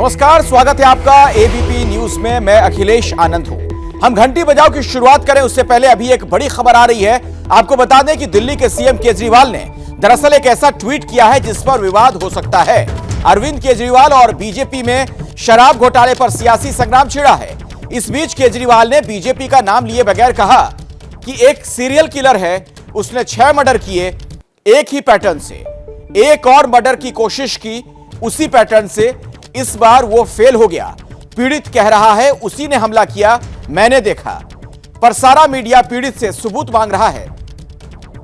नमस्कार, स्वागत है आपका एबीपी न्यूज में। मैं अखिलेश आनंद हूं। हम घंटी बजाओ की शुरुआत करें उससे पहले अभी एक बड़ी खबर आ रही है। आपको बता दें कि दिल्ली के सीएम केजरीवाल ने दरअसल एक ऐसा ट्वीट किया है जिस पर विवाद हो सकता है। अरविंद केजरीवाल और बीजेपी में शराब घोटाले पर सियासी संग्राम छिड़ा है। इस बीच केजरीवाल ने बीजेपी का नाम लिए बगैर कहा कि एक सीरियल किलर है, उसने 6 मर्डर किए एक ही पैटर्न से, एक और मर्डर की कोशिश की उसी पैटर्न से, इस बार वो फेल हो गया। पीड़ित कह रहा है उसी ने हमला किया, मैंने देखा, पर सारा मीडिया पीड़ित से सबूत मांग रहा है।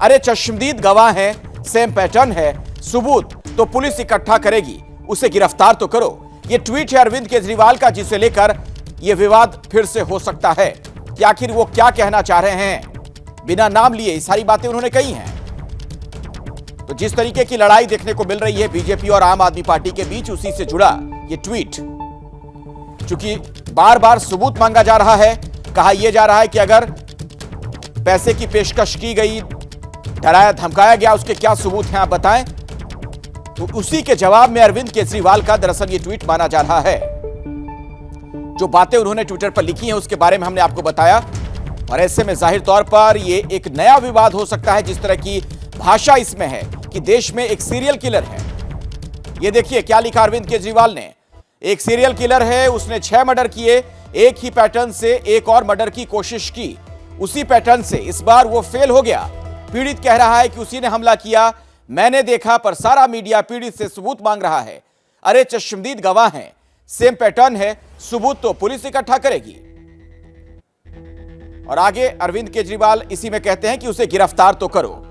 अरे चश्मदीद गवाह हैं, सेम पैटर्न है, सबूत तो पुलिस इकट्ठा करेगी, उसे गिरफ्तार तो करो। यह ट्वीट है अरविंद केजरीवाल का, जिसे लेकर यह विवाद फिर से हो सकता है कि आखिर वो क्या कहना चाह रहे हैं। बिना नाम लिए ये सारी बातें उन्होंने कही हैं। तो जिस तरीके की लड़ाई देखने को मिल रही है बीजेपी और आम आदमी पार्टी के बीच, उसी से जुड़ा ये ट्वीट। चूंकि बार बार सबूत मांगा जा रहा है, कहा यह जा रहा है कि अगर पैसे की पेशकश की गई, डराया धमकाया गया, उसके क्या सबूत हैं आप बताएं। तो उसी के जवाब में अरविंद केजरीवाल का दरअसल ये ट्वीट माना जा रहा है। जो बातें उन्होंने ट्विटर पर लिखी हैं उसके बारे में हमने आपको बताया, और ऐसे में जाहिर तौर पर यह एक नया विवाद हो सकता है। जिस तरह की भाषा इसमें है कि देश में एक सीरियल किलर है। यह देखिए क्या लिखा अरविंद केजरीवाल ने, एक सीरियल किलर है, उसने 6 मर्डर किए एक ही पैटर्न से, एक और मर्डर की कोशिश की उसी पैटर्न से, इस बार वो फेल हो गया। पीड़ित कह रहा है कि उसी ने हमला किया, मैंने देखा, पर सारा मीडिया पीड़ित से सबूत मांग रहा है। अरे चश्मदीद गवाह हैं, सेम पैटर्न है, सबूत तो पुलिस इकट्ठा करेगी। और आगे अरविंद केजरीवाल इसी में कहते हैं कि उसे गिरफ्तार तो करो।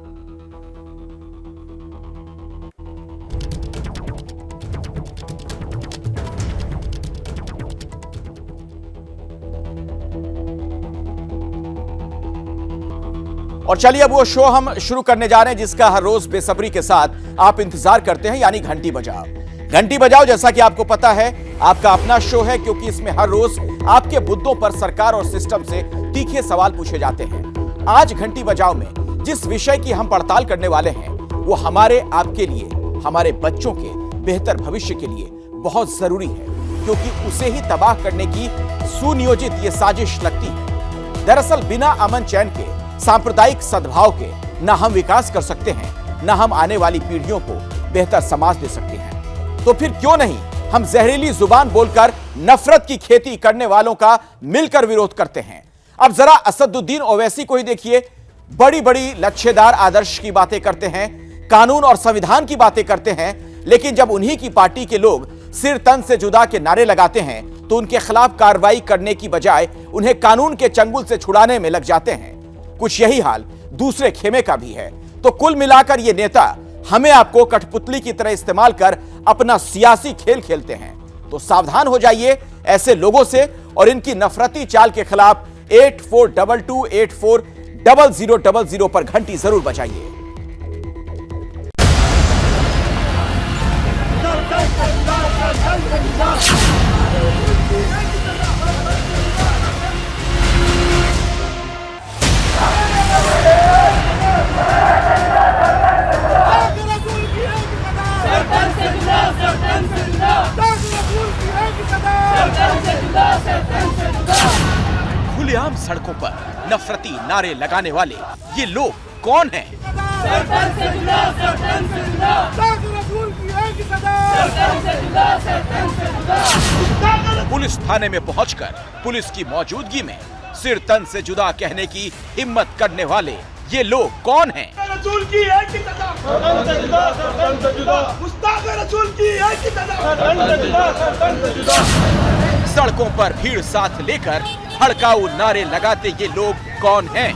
और चलिए अब वो शो हम शुरू करने जा रहे हैं जिसका हर रोज बेसब्री के साथ आप इंतजार करते हैं, यानी घंटी बजाओ। घंटी बजाओ जैसा कि आपको पता है आपका अपना शो है, क्योंकि इसमें हर रोज आपके मुद्दों पर सरकार और सिस्टम से तीखे सवाल पूछे जाते हैं। आज घंटी बजाओ में जिस विषय की हम पड़ताल करने वाले हैं वो हमारे आपके लिए, हमारे बच्चों के बेहतर भविष्य के लिए बहुत जरूरी है, क्योंकि उसे ही तबाह करने की सुनियोजित ये साजिश लगती है। दरअसल बिना अमन चैन के, सांप्रदायिक सद्भाव के न हम विकास कर सकते हैं, न हम आने वाली पीढ़ियों को बेहतर समाज दे सकते हैं। तो फिर क्यों नहीं हम जहरीली जुबान बोलकर नफरत की खेती करने वालों का मिलकर विरोध करते हैं। अब जरा असदुद्दीन ओवैसी को ही देखिए, बड़ी बड़ी लच्छेदार आदर्श की बातें करते हैं, कानून और संविधान की बातें करते हैं, लेकिन जब उन्हीं की पार्टी के लोग सिर तन से जुदा के नारे लगाते हैं तो उनके खिलाफ कार्रवाई करने की बजाय उन्हें कानून के चंगुल से छुड़ाने में लग जाते हैं। कुछ यही हाल दूसरे खेमे का भी है। तो कुल मिलाकर ये नेता हमें आपको कठपुतली की तरह इस्तेमाल कर अपना सियासी खेल खेलते हैं। तो सावधान हो जाइए ऐसे लोगों से और इनकी नफरती चाल के खिलाफ 8422840000 पर घंटी जरूर बजाइए। खुलेआम सड़कों पर नफरती नारे लगाने वाले ये लोग कौन हैं? पुलिस थाने में पहुंचकर पुलिस की मौजूदगी में सिर तन से जुदा कहने की हिम्मत करने वाले ये लोग कौन हैं? सड़कों पर भीड़ साथ लेकर भड़काऊ नारे लगाते ये लोग कौन हैं?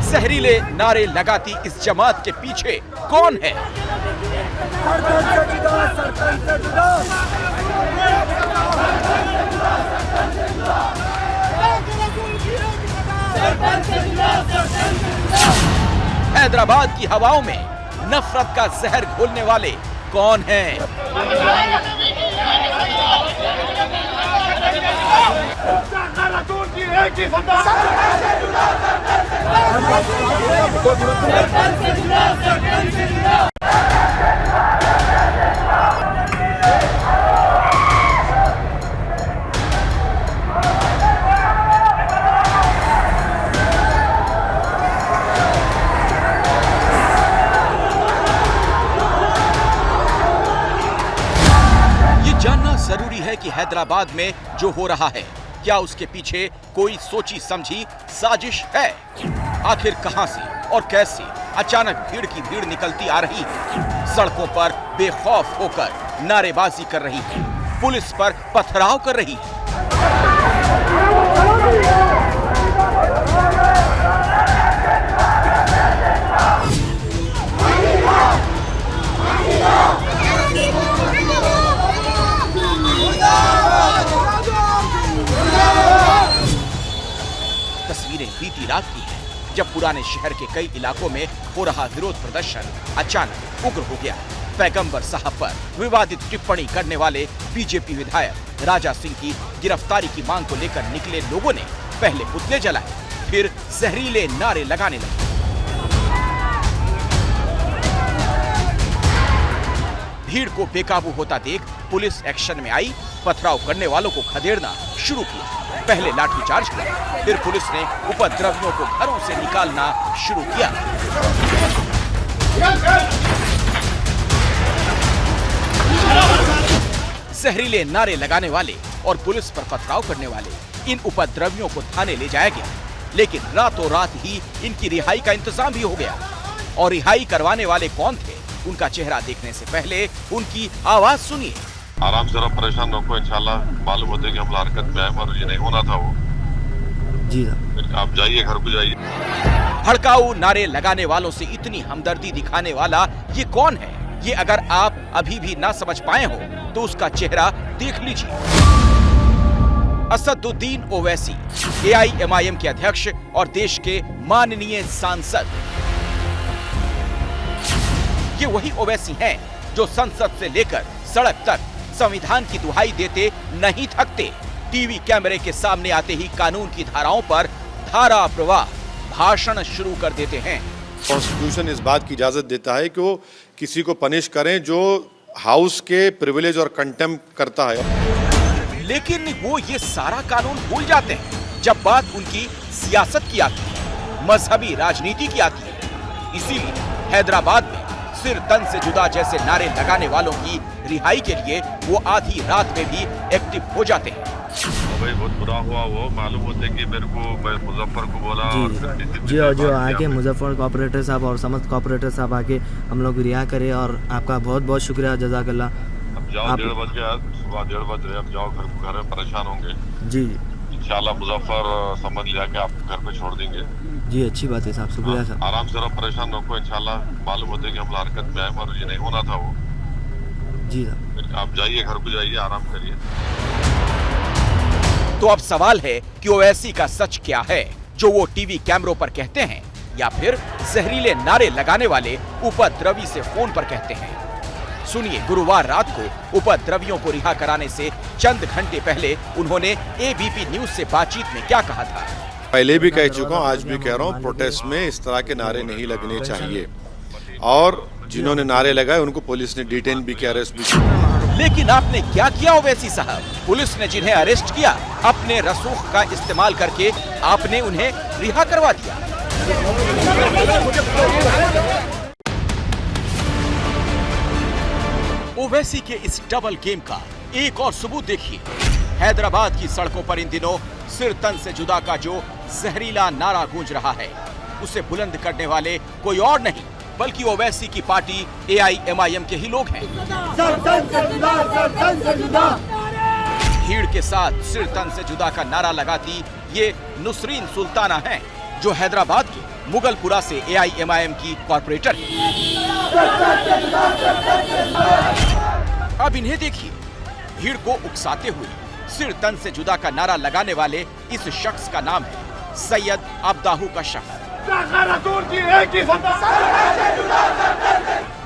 जहरीले नारे लगाती इस जमात के पीछे कौन है? हैदराबाद की हवाओं में नफरत का जहर घोलने वाले कौन हैं? की सरकार। जरूरी है कि हैदराबाद में जो हो रहा है, क्या उसके पीछे कोई सोची समझी साजिश है? आखिर कहां से और कैसे अचानक भीड़ की भीड़ निकलती आ रही है, सड़कों पर बेखौफ होकर नारेबाजी कर रही है, पुलिस पर पथराव कर रही है। तस्वीरें बीती रात की हैं, जब पुराने शहर के कई इलाकों में हो रहा विरोध प्रदर्शन अचानक उग्र हो गया। पैगंबर साहब पर विवादित टिप्पणी करने वाले बीजेपी विधायक राजा सिंह की गिरफ्तारी की मांग को लेकर निकले लोगों ने पहले पुतले जलाए, फिर जहरीले नारे लगाने लगे। भीड़ को बेकाबू होता देख पुलिस एक्शन में आई, पथराव करने वालों को खदेड़ना शुरू किया। पहले लाठीचार्ज किया, फिर पुलिस ने उपद्रवियों को घरों से निकालना शुरू किया। जहरीले नारे लगाने वाले और पुलिस पर पथराव करने वाले इन उपद्रवियों को थाने ले जाया गया, लेकिन रातों रात ही इनकी रिहाई का इंतजाम भी हो गया। और रिहाई करवाने वाले कौन थे, उनका चेहरा देखने से पहले उनकी आवाज सुनिए। आराम से रहो, परेशान रखो, इंशाल्लाह मालूम होता है कि हम हरकत में आए और ये नहीं होना था वो। जी आप जाइए, घर को जाइए। भड़काऊ नारे लगाने वालों से इतनी हमदर्दी दिखाने वाला ये कौन है? ये अगर आप अभी भी ना समझ पाए हो तो उसका चेहरा देख लीजिए। असदुद्दीन ओवैसी, AIMIM के अध्यक्ष और देश के माननीय सांसद। ये वही ओवैसी हैं जो संसद से लेकर सड़क तक संविधान की दुहाई देते नहीं थकते। टीवी कैमरे के सामने आते ही कानून की धाराओं पर धारा प्रवाह भाषण शुरू कर देते हैं। कॉन्स्टिट्यूशन इस बात की इजाजत देता है कि वो किसी को पनिश करें जो हाउस के प्रिविलेज और कंटेम्प्ट करता है। लेकिन वो ये सारा कानून भूल जाते हैं जब बात उनकी सियासत की आती है, मजहबी राजनीति की आती है। इसीलिए हैदराबाद में सिर तन से जुदा जैसे नारे लगाने वालों की रिहाई के लिए वो आधी रात में भी एक्टिव हो जाते हैं। भाई बहुत बुरा हुआ, वो मालूम होते कि मेरे को मुजफ्फर को बोला जी और जो आके मुजफ्फर कॉर्पोरेटर साहब और समस्त कॉर्पोरेटर साहब आके हम लोग रिहा करे और आपका बहुत बहुत शुक्रिया, जज़ाकल्लाह। अब जाओ, 1:30 बज गया, सुबह 1:30 बज रहे, अब जाओ घर में, परेशान होंगे। जी इंशाल्लाह मुजफ्फर समझ लिया कि आप घर पे छोड़ देंगे। जी अच्छी बात है साहब, शुक्रिया साहब। आराम से रहो, परेशान रखो, इंशाल्लाह मालूम होते कि हम हरकत में आए और ये नहीं होना था वो। जी साहब आप जाइए, घर को जाइए, आराम करिए। तो अब सवाल है कि ओवैसी का सच क्या है, जो वो टीवी कैमरों पर कहते हैं, या फिर जहरीले नारे लगाने वाले उपद्रवी से फोन पर कहते हैं। सुनिए, गुरुवार रात को उपद्रवियों को रिहा कराने से चंद घंटे पहले उन्होंने ABP न्यूज से बातचीत में क्या कहा था। पहले भी कह चुका हूँ, आज भी कह रहा हूँ, प्रोटेस्ट में इस तरह के नारे नहीं लगने चाहिए और जिन्होंने नारे लगाए उनको पुलिस ने डिटेन भी किया, अरेस्ट भी किया। लेकिन आपने क्या किया ओवैसी साहब? पुलिस ने जिन्हें अरेस्ट किया, अपने रसूख का इस्तेमाल करके आपने उन्हें रिहा करवा दिया। ओवैसी के इस डबल गेम का एक और सबूत देखिए। हैदराबाद की सड़कों पर इन दिनों सिर तन से जुदा का जो जहरीला नारा गूंज रहा है, उसे बुलंद करने वाले कोई और नहीं बल्कि ओवैसी की पार्टी AIMIM के ही लोग हैं। भीड़ के साथ सिर तन से जुदा का नारा लगाती ये नुसरीन सुल्ताना हैं, जो हैदराबाद के मुगलपुरा से AIMIM की कॉर्पोरेटर है। अब इन्हें देखिए, भीड़ को उकसाते हुए सिर तन से जुदा का नारा लगाने वाले इस शख्स का नाम है सैयद अब्दाहू का शख्स।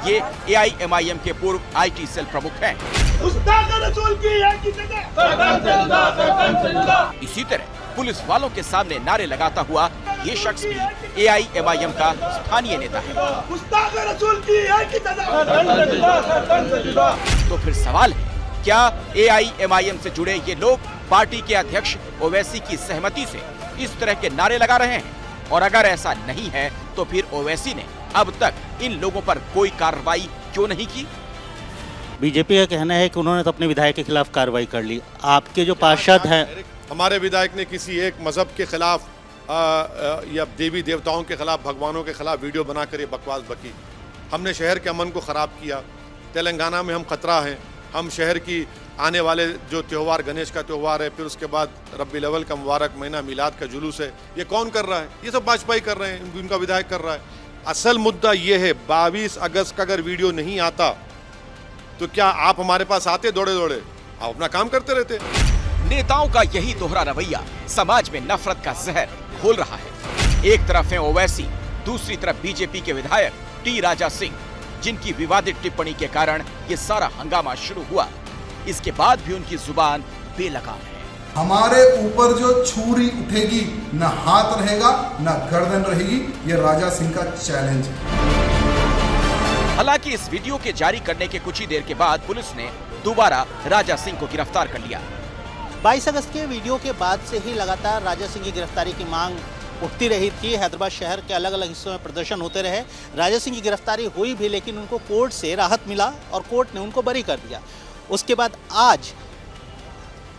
ये AIMIM के पूर्व IT सेल प्रमुख हैं। इसी तरह पुलिस वालों के सामने नारे लगाता हुआ ये शख्स भी AIMIM का स्थानीय नेता है। तो फिर सवाल है, क्या AIMIM से जुड़े ये लोग पार्टी के अध्यक्ष ओवैसी की सहमति से इस तरह के नारे लगा रहे हैं? और अगर ऐसा नहीं है तो फिर ओवैसी ने अब तक इन लोगों पर कोई कार्रवाई क्यों नहीं की? बीजेपी का कहना है कि उन्होंने तो अपने विधायक के खिलाफ कार्रवाई कर ली। आपके जो पार्षद हैं, हमारे विधायक ने किसी एक मजहब के खिलाफ या देवी देवताओं के खिलाफ, भगवानों के खिलाफ वीडियो बनाकर ये बकवास बकी। हमने शहर के अमन को ख़राब किया। तेलंगाना में हम खतरा हैं। हम शहर की आने वाले जो त्यौहार, गणेश का त्यौहार है, फिर उसके बाद रब्बी अव्वल का मुबारक महीना, मिलाद का जुलूस है, ये कौन कर रहा है? ये सब वाजपेयी कर रहे हैं, इनका विधायक कर रहा है। असल मुद्दा ये है, 22 अगस्त का अगर वीडियो नहीं आता तो क्या आप हमारे पास आते दौड़े दौड़े? आप अपना काम करते रहते। नेताओं का यही दोहरा रवैया समाज में नफरत का जहर घोल रहा है। एक तरफ है ओवैसी, दूसरी तरफ बीजेपी के विधायक टी राजा सिंह, जिनकी विवादित टिप्पणी के कारण ये सारा हंगामा शुरू हुआ। इसके बाद भी उनकी जुबान बेलगाम है। हमारे ऊपर जो छुरी उठेगी, न हाथ रहेगा न गर्दन रहेगी, ये राजा सिंह का चैलेंज है। हालांकि इस वीडियो के जारी करने के कुछ ही देर के बाद पुलिस ने दोबारा राजा सिंह को गिरफ्तार कर लिया। 22 अगस्त के वीडियो के बाद से ही लगातार राजा सिंह की गिरफ्तारी की मांग उठती रही थी। हैदराबाद शहर के अलग अलग हिस्सों में प्रदर्शन होते रहे। राजा सिंह की गिरफ्तारी हुई भी, लेकिन उनको कोर्ट से राहत मिला और कोर्ट ने उनको बरी कर दिया। उसके बाद आज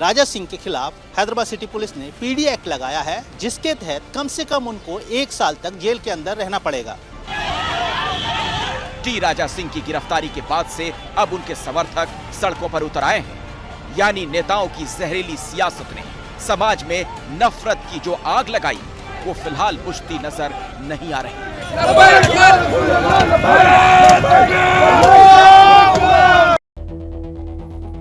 राजा सिंह के खिलाफ हैदराबाद सिटी पुलिस ने PD एक्ट लगाया है, जिसके तहत कम से कम उनको 1 साल तक जेल के अंदर रहना पड़ेगा। टी राजा सिंह की गिरफ्तारी के बाद से अब उनके समर्थक सड़कों पर उतर आए हैं। यानी नेताओं की जहरीली सियासत ने समाज में नफरत की जो आग लगाई, वो फिलहाल बुझती नजर नहीं आ रही।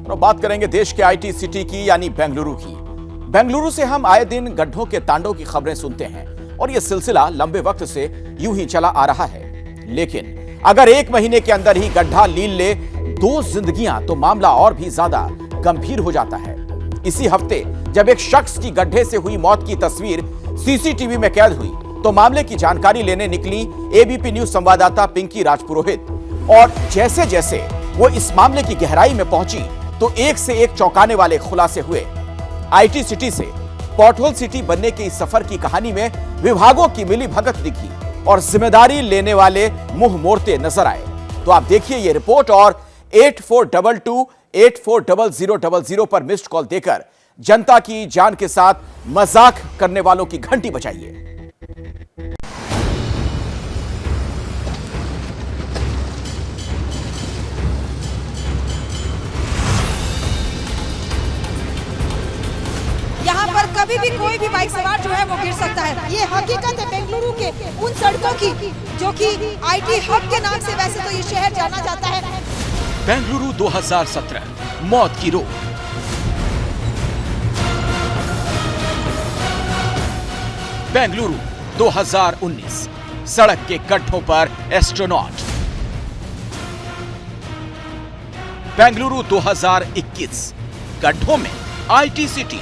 तो बात करेंगे देश के IT सिटी की, यानी बेंगलुरु की। बेंगलुरु से हम आए दिन गड्ढों के तांडव की खबरें सुनते हैं और ये सिलसिला लंबे वक्त से यूं ही चला आ रहा है। लेकिन अगर 1 महीने के अंदर ही गड्ढा लील ले 2 जिंदगियां, तो मामला और भी ज्यादा गंभीर हो जाता है। इसी हफ्ते जब एक शख्स की गड्ढे से हुई मौत की तस्वीर CCTV में कैद हुई, तो मामले की जानकारी लेने निकली ABP न्यूज संवाददाता पिंकी राजपुरोहित। और जैसे जैसे वो इस मामले की गहराई में पहुंची, तो एक से एक चौंकाने वाले खुलासे हुए। IT सिटी से पॉटहोल सिटी बनने के इस सफर की कहानी में विभागों की मिलीभगत दिखी और जिम्मेदारी लेने वाले मुंह मोड़ते नजर आए। तो आप देखिए ये रिपोर्ट और 8422 840000 पर मिस्ड कॉल देकर जनता की जान के साथ मजाक करने वालों की घंटी बजाइए। यहाँ पर कभी भी कोई भी बाइक सवार जो है वो गिर सकता है। ये हकीकत है बेंगलुरु के उन सड़कों की जो कि IT हब के नाम से वैसे तो ये शहर जाना जाता है। बेंगलुरु 2017 मौत की रोक। बेंगलुरु 2019 सड़क के गड्ढों पर एस्ट्रोनॉट। बेंगलुरु 2021 गड्ढों में IT सिटी।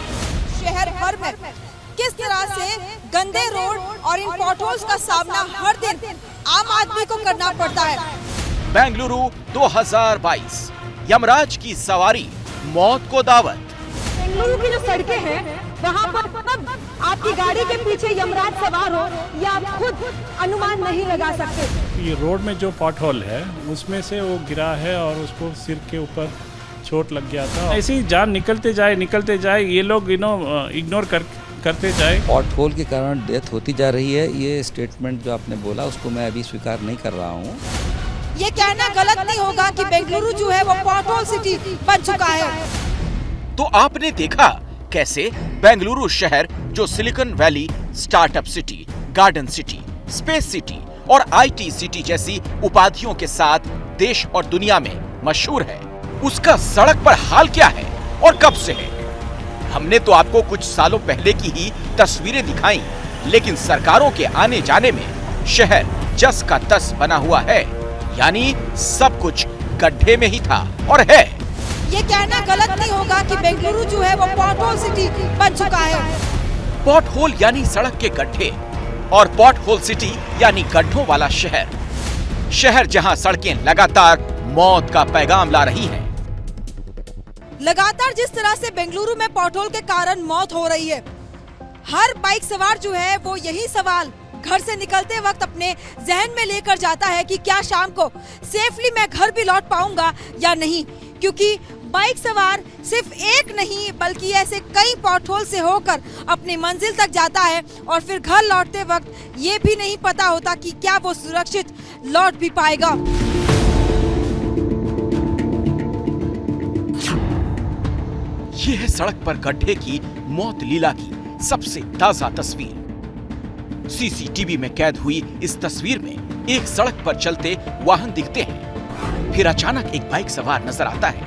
शहर भर में किस तरह से गंदे रोड और इन पॉटहोल्स का सामना हर दिन आम आदमी को करना पड़ता है। बेंगलुरु 2022 यमराज की सवारी, मौत को दावत। बेंगलुरु की जो सड़कें हैं वहाँ पर कब आपकी गाड़ी के पीछे यमराज सवार हो, या आप खुद अनुमान नहीं लगा सकते। ये रोड में जो पॉटहोल है उसमें से वो गिरा है और उसको सिर के ऊपर चोट लग गया था। ऐसे ही जान निकलते जाए ये लोग इग्नोर करते जाए। पॉटहोल के कारण डेथ होती जा रही है, ये स्टेटमेंट जो आपने बोला उसको मैं अभी स्वीकार नहीं कर रहा हूँ। ये कहना गलत नहीं होगा कि बेंगलुरु जो है वो पॉटहोल सिटी बन चुका है। तो आपने देखा कैसे बेंगलुरु शहर, जो silicon valley, startup city, garden city, space city और IT सिटी जैसी उपाधियों के साथ देश और दुनिया में मशहूर है, उसका सड़क पर हाल क्या है और कब से है? हमने तो आपको कुछ सालों पहले की ही तस्वीरें दिखाई, लेकिन सरकारों के आने जाने में शहर जस का तस बना हुआ है। यानी सब कुछ गड्ढे में ही था और है। ये कहना गलत नहीं होगा कि बेंगलुरु जो है वो पॉट होल सिटी बन चुका है। पॉट होल यानी सड़क के गड्ढे और पॉट होल सिटी यानी गड्ढों वाला शहर। शहर जहां सड़कें लगातार मौत का पैगाम ला रही हैं। लगातार जिस तरह से बेंगलुरु में पॉटहोल के कारण मौत हो रही है, हर बाइक सवार जो है वो यही सवाल घर से निकलते वक्त अपने जहन में लेकर जाता है कि क्या शाम को सेफली मैं घर भी लौट पाऊंगा या नहीं, क्योंकि बाइक सवार सिर्फ एक नहीं बल्कि ऐसे कई पॉटहोल से होकर अपनी मंजिल तक जाता है और फिर घर लौटते वक्त ये भी नहीं पता होता कि क्या वो सुरक्षित लौट भी पाएगा। ये है सड़क पर गड्ढे की मौत लीला की सबसे ताजा तस्वीर। सीसीटीवी में कैद हुई इस तस्वीर में एक सड़क पर चलते वाहन दिखते हैं, फिर अचानक एक बाइक सवार नजर आता है,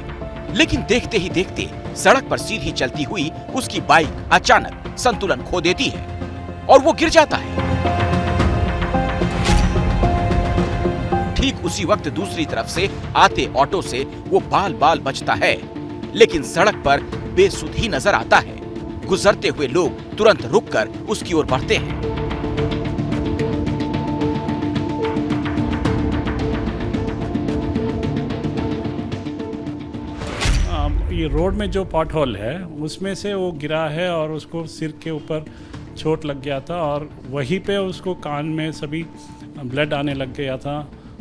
लेकिन देखते ही देखते सड़क पर सीधी चलती हुई उसकी बाइक अचानक संतुलन खो देती है और वो गिर जाता है। ठीक उसी वक्त दूसरी तरफ से आते ऑटो से वो बाल बाल बचता है, लेकिन सड़क पर बेसुध ही नजर आता है। गुजरते हुए लोग तुरंत रुककर उसकी ओर बढ़ते हैं। ये रोड में जो पॉट होल है उसमें से वो गिरा है और उसको सिर के ऊपर चोट लग गया था और वहीं पे उसको कान में सभी ब्लड आने लग गया था।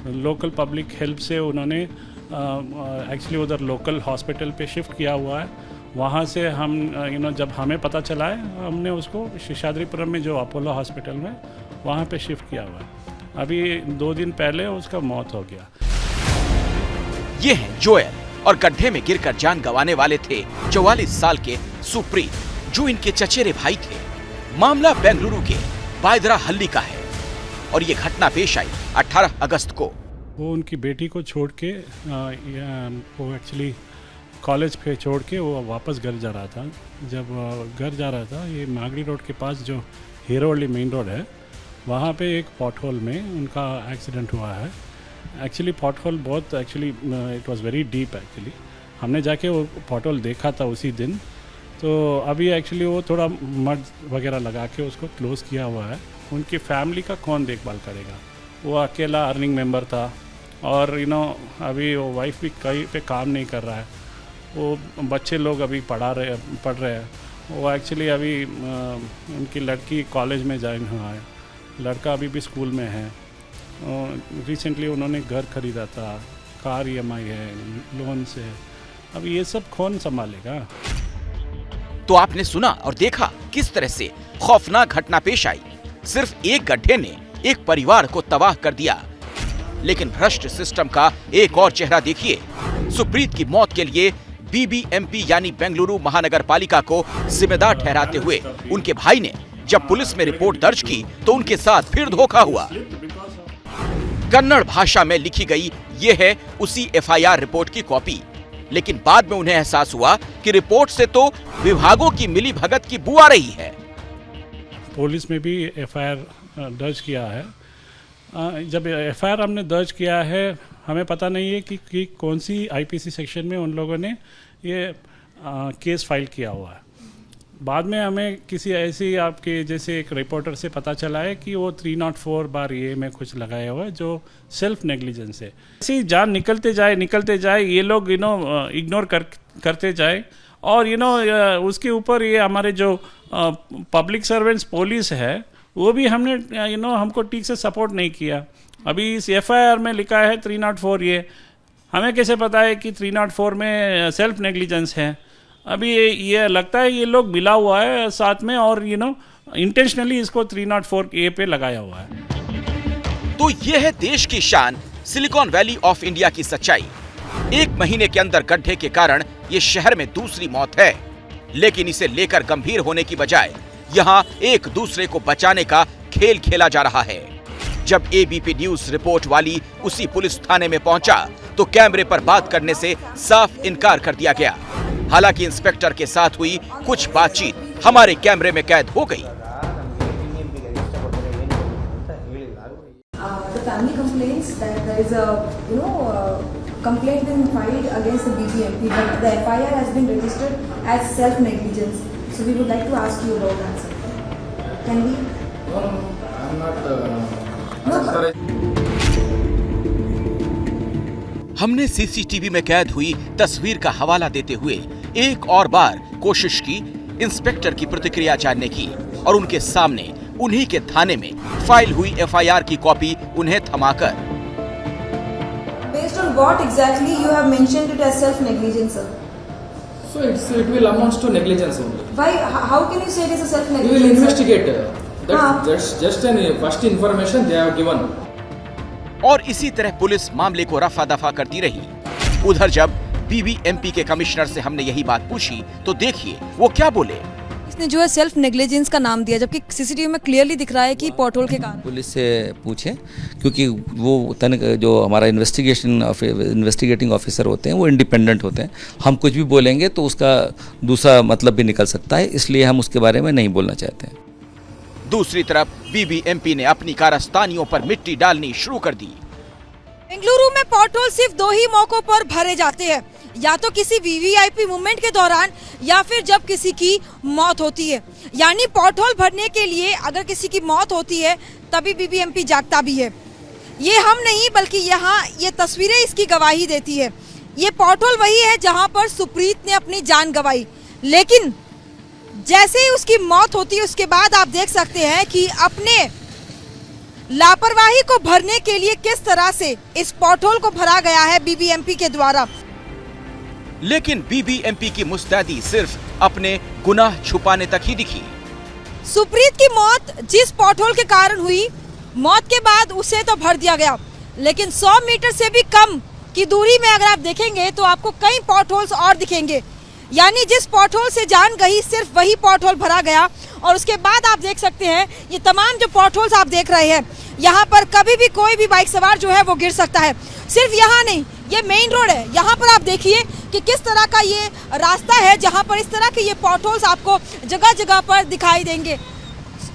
लोकल पब्लिक हेल्प से उन्होंने एक्चुअली उधर लोकल हॉस्पिटल पे शिफ्ट किया हुआ है। वहाँ से हम जब हमें पता चला है हमने उसको शेषाद्रीपुरम में जो अपोलो हॉस्पिटल में वहाँ पे शिफ्ट किया हुआ है। अभी 2 दिन पहले उसका मौत हो गया। ये है जोएल और गड्ढे में गिरकर जान गंवाने वाले थे 44 साल के सुप्रीत, जो इनके चचेरे भाई थे। मामला बेंगलुरु के बायदरा हल्ली का है और ये घटना पेश आई 18 अगस्त को। वो उनकी बेटी को छोड़ के वो एक्चुअली कॉलेज पे छोड़ के वो वापस घर जा रहा था। जब घर जा रहा था, ये मागड़ी रोड के पास जो हीरोवली मेन रोड है वहाँ पे एक पॉटहोल में उनका एक्सीडेंट हुआ है। एक्चुअली पॉटहोल बहुत it was very deep. Actually हमने जाके वो पॉटहोल देखा था उसी दिन, तो अभी एक्चुअली वो थोड़ा मड वगैरह लगा के उसको क्लोज़ किया हुआ है। उनकी फैमिली का कौन देखभाल करेगा? वो अकेला अर्निंग मेंबर था और अभी वो वाइफ भी कहीं पे काम नहीं कर रहा है। वो बच्चे लोग अभी पढ़ रहे हैं। वो एक्चुअली अभी उनकी लड़की कॉलेज में ज्वाइन हुआ है, लड़का अभी भी स्कूल में है। रिसेंटली उन्होंने घर खरीदा था, कार EMI है, लोन से। अब ये सब कौन संभालेगा? तो आपने सुना और देखा किस तरह से खौफनाक घटना पेश आई। सिर्फ एक गड्ढे ने एक परिवार को तबाह कर दिया, लेकिन भ्रष्ट सिस्टम का एक और चेहरा देखिए। सुप्रीत की मौत के लिए BBMP यानी बेंगलुरु महानगर पालिका को जिम्मेदार ठहराते हुए उनके भाई ने जब पुलिस में रिपोर्ट दर्ज की तो उनके साथ फिर धोखा हुआ। कन्नड़ भाषा में लिखी गई ये है उसी FIR रिपोर्ट की कॉपी, लेकिन बाद में उन्हें एहसास हुआ कि रिपोर्ट से तो विभागों की मिली भगत की बू आ रही है। पुलिस में भी FIR दर्ज किया है। जब FIR हमने दर्ज किया है, हमें पता नहीं है कि कौन सी IPC सेक्शन में उन लोगों ने ये केस फाइल किया हुआ है। बाद में हमें किसी ऐसी आपके जैसे एक रिपोर्टर से पता चला है कि वो 304(a) में कुछ लगाया हुआ है जो सेल्फ नेग्लिजेंस है। ऐसी जान निकलते जाए ये लोग इग्नोर करते जाए और उसके ऊपर ये हमारे जो पब्लिक सर्वेंट्स पुलिस है वो भी हमने हमको ठीक से सपोर्ट नहीं किया। अभी इस FIR में लिखा है 304(a), हमें कैसे पता है कि 304 में सेल्फ नेग्लिजेंस है? अभी ये लगता है ये लोग मिला हुआ है साथ में और इंटेंशनली इसको 304(a) पे लगाया हुआ है। तो ये है देश की शान सिलिकॉन वैली ऑफ इंडिया की सच्चाई। 1 महीने के अंदर गड्ढे के कारण ये शहर में दूसरी मौत है, लेकिन इसे लेकर गंभीर होने की बजाय यहाँ एक दूसरे को बचाने का खेल खेला जा रहा है। जब ABP न्यूज रिपोर्ट वाली उसी पुलिस थाने में पहुंचा तो कैमरे पर बात करने से साफ इनकार कर दिया गया। हालांकि इंस्पेक्टर के साथ हुई कुछ बातचीत हमारे कैमरे में कैद हो गई। The family complains that there is a complaint been filed against the BBMP, but the FIR has been registered as self-negligence. So we would like to ask you about that, sir. Can we? No, I'm not. हमने CCTV में कैद हुई तस्वीर का हवाला देते हुए एक और बार कोशिश की इंस्पेक्टर की प्रतिक्रिया जानने की और उनके सामने उन्हीं के थाने में फाइल हुई एफआईआर की कॉपी उन्हें थमाकर Based on what exactly you have mentioned it as self-negligence, sir? So it will amount to negligence only. Why? How can you say it is a We self-negligence? will investigate. हाँ. That's just an first information they have given. और इसी तरह police मामले को रफा दफा करती रही। उधर जब बीबीएमपी के कमिश्नर से हमने यही बात पूछी तो देखिए वो क्या बोले। इसने जो है सेल्फ नेग्लिजेंस का नाम दिया, जबकि सीसीटीवी में क्लियरली दिख रहा है कि पॉटहोल के कारण। पुलिस से पूछें, क्योंकि वो जो हमारा इन्वेस्टिगेटिंग ऑफिसर होते हैं वो इंडिपेंडेंट होते हैं। हम कुछ भी बोलेंगे तो उसका दूसरा मतलब भी निकल सकता है, इसलिए हम उसके बारे में नहीं बोलना चाहते हैं। दूसरी तरफ बीबीएमपी ने अपनी कारस्तानियों पर मिट्टी डालनी शुरू कर दी। बेंगलुरु में पॉटहोल सिर्फ दो ही मौकों पर भरे जाते हैं, या तो किसी वीवीआईपी मूवमेंट के दौरान या फिर जब किसी की मौत होती है। यानी पॉटहोल भरने के लिए अगर किसी की मौत होती है तभी बीबीएमपी जागता भी है। ये हम नहीं बल्कि यहाँ ये तस्वीरें इसकी गवाही देती है। ये पॉटहोल वही है जहाँ पर सुप्रीत ने अपनी जान गंवाई, लेकिन जैसे ही उसकी मौत होती है उसके बाद आप देख सकते हैं कि अपने लापरवाही को भरने के लिए किस तरह से इस पॉटहोल को भरा गया है बीबीएमपी के द्वारा। लेकिन बीबीएमपी की मुस्तैदी सिर्फ अपने गुनाह छुपाने तक ही दिखी। सुप्रीत की मौत जिस पॉटहोल के कारण हुई, मौत के बाद उसे तो भर दिया गया, लेकिन 100 मीटर से भी कम की दूरी में अगर आप देखेंगे तो आपको कई पॉटहोल्स और दिखेंगे। यानी जिस पॉटहोल से जान गई सिर्फ वही पॉटहोल भरा गया। और उसके बाद आप देख सकते हैं ये तमाम जो पॉटहोल्स आप देख रहे हैं, यहाँ पर कभी भी कोई भी बाइक सवार जो है वो गिर सकता है। सिर्फ यहाँ नहीं, ये मेन रोड है, यहाँ पर आप देखिए कि किस तरह का ये रास्ता है जहाँ पर इस तरह के ये पॉटहोल्स आपको जगह जगह पर दिखाई देंगे।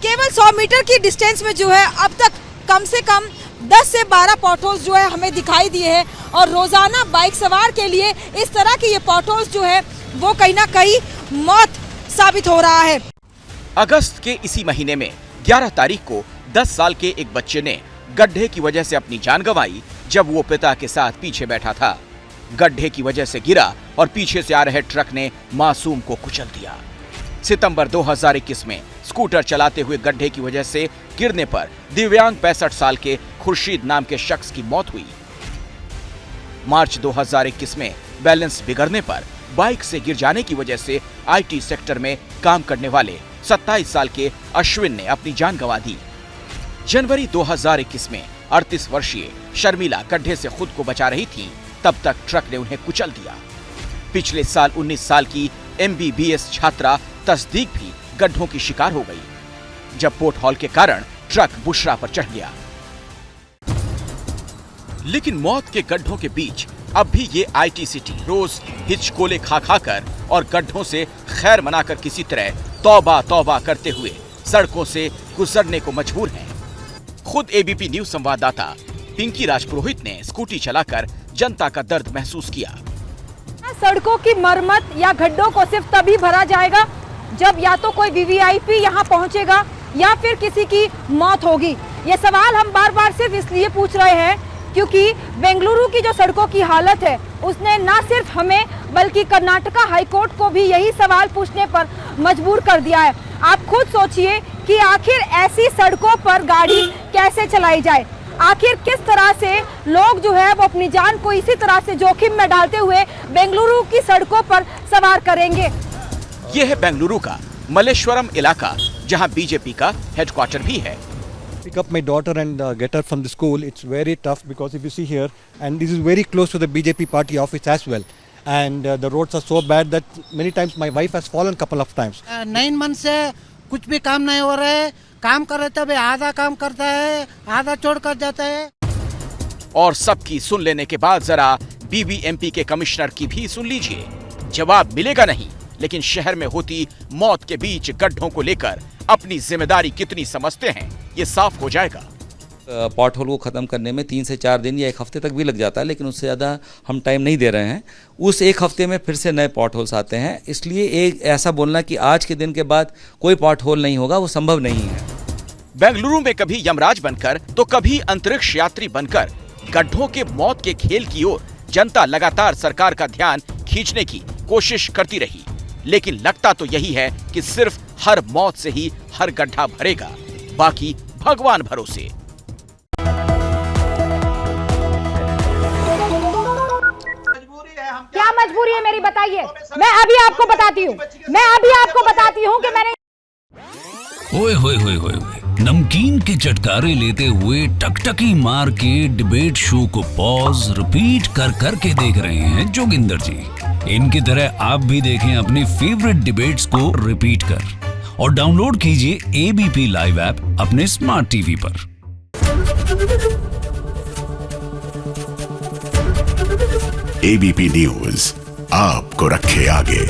केवल 100 मीटर की डिस्टेंस में जो है अब तक कम से कम 10 से 12 पॉटहोल्स जो है हमें दिखाई दिए हैं। और रोजाना बाइक सवार के लिए इस तरह के ये पॉटहोल्स जो है वो कहीं ना कहीं मौत साबित हो रहा है। अगस्त के इसी महीने में 11 तारीख को 10 साल के एक बच्चे ने गड्ढे की वजह से अपनी जान गंवाई जब वो पिता के साथ पीछे बैठा था। गड्ढे की वजह से गिरा और पीछे से आ रहे ट्रक ने मासूम को कुचल दिया। सितंबर 2021 में स्कूटर चलाते हुए गड्ढे की वजह से गिरने पर दिव्यांग 65 साल के खुर्शीद नाम के शख्स की मौत हुई। मार्च 2021 में बैलेंस बिगड़ने पर बाइक से गिर जाने की वजह से आईटी सेक्टर में काम करने वाले 27 साल के अश्विन ने अपनी जान गंवा दी। जनवरी 2021 में 38 वर्षीय शर्मिला गड्ढे से खुद को बचा रही थी, तब तक ट्रक ने उन्हें कुचल दिया। पिछले साल 19 साल की MBBS छात्रा तस्दीक भी गड्ढों की शिकार हो गई जब पॉटहोल के कारण ट्रक बुशरा पर चढ़ गया। लेकिन मौत के गड्ढों के बीच अब भी ये IT सिटी रोज हिचकोले खा खाकर और गड्ढों से खैर मनाकर किसी तरह तौबा तौबा करते हुए सड़कों से गुजरने को मजबूर है। खुद ABP न्यूज संवाददाता पिंकी राजपुरोहित ने स्कूटी चलाकर जनता का दर्द महसूस किया। सड़कों की मरम्मत या गड्ढों को सिर्फ तभी भरा जाएगा जब या तो कोई VVIP यहाँ पहुँचेगा या फिर किसी की मौत होगी। ये सवाल हम बार बार सिर्फ इसलिए पूछ रहे हैं क्योंकि बेंगलुरु की जो सड़कों की हालत है उसने न सिर्फ हमें बल्कि कर्नाटका हाईकोर्ट को भी यही सवाल पूछने पर मजबूर कर दिया है। आप खुद सोचिए कि आखिर ऐसी सड़कों पर गाड़ी कैसे चलाई जाए, आखिर किस तरह से लोग जो है वो अपनी जान को इसी तरह से जोखिम में डालते हुए बेंगलुरु की सड़कों पर सवार करेंगे। ये है बेंगलुरु का मल्लेश्वरम इलाका जहां बीजेपी का हेडक्वार्टर भी है। Pick up my daughter and get her from the school. It's very tough because if you see here, and this is very close to the BJP party office as well, and the roads are so bad that many times my wife has fallen couple of times. 9 months से कुछ भी काम नहीं हो रहा है, काम कर रहे थे आधा काम करता है, आधा छोड़ कर जाता है। और सबकी सुन लेने के बाद जरा BBMP के कमिश्नर की भी सुन लीजिए। जवाब मिलेगा नहीं, लेकिन शहर में होती मौत के बीच गड्ढों को लेकर अपनी जिम्मेदारी कितनी समझते हैं ये साफ हो जाएगा। पॉट होल को ख़त्म करने में 3 से 4 दिन या 1 हफ्ते तक भी लग जाता है, लेकिन उससे ज़्यादा हम टाइम नहीं दे रहे हैं। उस 1 हफ्ते में फिर से नए पॉट होल्स आते हैं, इसलिए एक ऐसा बोलना कि आज के दिन के बाद कोई पॉट होल नहीं होगा, वो संभव नहीं है। बेंगलुरु में कभी यमराज बनकर तो कभी अंतरिक्ष यात्री बनकर गड्ढों के मौत के खेल की ओर जनता लगातार सरकार का ध्यान खींचने की कोशिश करती रही, लेकिन लगता तो यही है कि सिर्फ हर मौत से ही हर गड्ढा भरेगा, बाकी भगवान भरोसे। क्या मजबूरी है मेरी, बताइए। मैं अभी आपको बताती हूँ कि मैंने ओए होए होए होए नमकीन के चटकारे लेते हुए टकटकी मार के डिबेट शो को पॉज रिपीट कर करके देख रहे हैं जोगिंदर जी। इनकी तरह आप भी देखें अपनी फेवरेट डिबेट्स को रिपीट कर और डाउनलोड कीजिए एबीपी लाइव ऐप अपने स्मार्ट टीवी पर। एबीपी न्यूज आपको रखे आगे।